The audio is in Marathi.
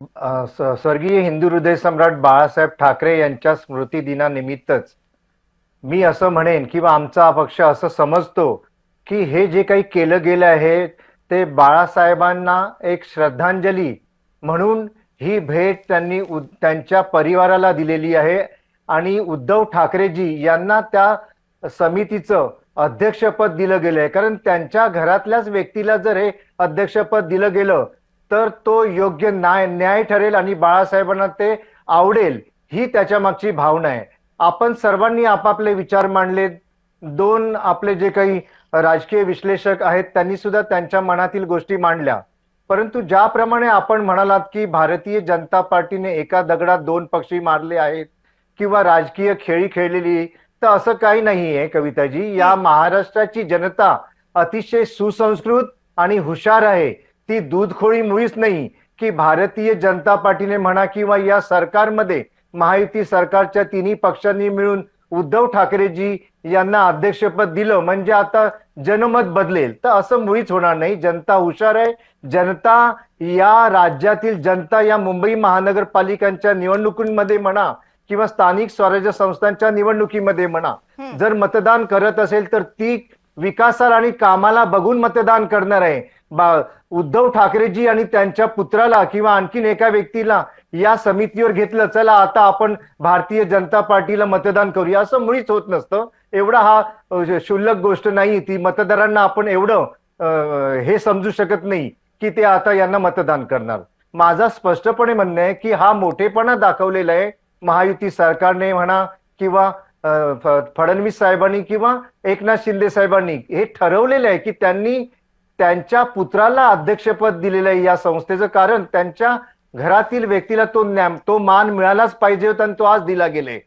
स्वर्गीय हिंदू हृदय सम्राट बाळासाहेब ठाकरे यांच्या स्मृती दिनानिमित्तच मी असं म्हणेन किंवा आमचा पक्ष असं समजतो की हे जे काही केलं गेलं आहे ते बाळासाहेबांना एक श्रद्धांजली म्हणून ही भेट त्यांनी त्यांच्या परिवाराला दिलेली आहे आणि उद्धव ठाकरेजी यांना त्या समितीचं अध्यक्षपद दिलं गेलं आहे, कारण त्यांच्या घरातल्याच व्यक्तीला जर हे अध्यक्षपद दिलं गेलं तर तो योग्य न्याय ठरेल आणि बाळासाहेबांना ते आवडेल, ही त्याच्या मागची भावना आहे. आपण सर्वांनी आपापले विचार मांडले. दोन आपले जे काही राजकीय विश्लेषक आहेत त्यांनी सुद्धा त्यांच्या मनातील गोष्टी मांडल्या. परंतु ज्याप्रमाणे आपण म्हणालात की भारतीय जनता पार्टीने एका दगडात दोन पक्षी मारले आहेत किंवा राजकीय खेळी खेळलेली, तर असं काही नाहीये कविताजी. या महाराष्ट्राची जनता अतिशय सुसंस्कृत आणि हुशार आहे. ती दूधखोळी मुळीच नाही की भारतीय जनता पार्टीने म्हणा किंवा या सरकारमध्ये महायुती सरकारच्या तिन्ही पक्षांनी मिळून उद्धव ठाकरेजी यांना अध्यक्षपद दिलं म्हणजे आता जनमत बदलेल, तर असं मुळीच होणार नाही. जनता हुशार आहे. जनता या राज्यातील जनता या मुंबई महानगरपालिकांच्या निवडणुकीमध्ये म्हणा किंवा स्थानिक स्वराज्य संस्थांच्या निवडणुकीमध्ये म्हणा, जर मतदान करत असेल तर ती विकासाला आणि कामाला बघून मतदान करणार आहे. उद्धव ठाकरेजी आणि त्यांच्या पुत्राला किंवा आणखीन एका व्यक्तीला या समितीवर घेतलं, चला आता आपण भारतीय जनता पार्टीला मतदान करूया, असं मुळीच होत नसतं. एवढा हा क्षुल्लक गोष्ट नाही ती. मतदारांना आपण एवढं हे समजू शकत नाही की ते आता यांना मतदान करणार. माझा स्पष्टपणे म्हणणं आहे की हा मोठेपणा दाखवलेला आहे महायुती सरकारने म्हणा किंवा फडणवीस साहेबांनी किंवा एकनाथ शिंदे साहेबांनी हे ठरवलेलं आहे की त्यांनी त्यांच्या पुत्राला अध्यक्षपद दिलेलं आहे या संस्थेचं. कारण त्यांच्या घरातील व्यक्तीला तो मान मिळालाच पाहिजे होता आणि तो आज दिला गेलाय.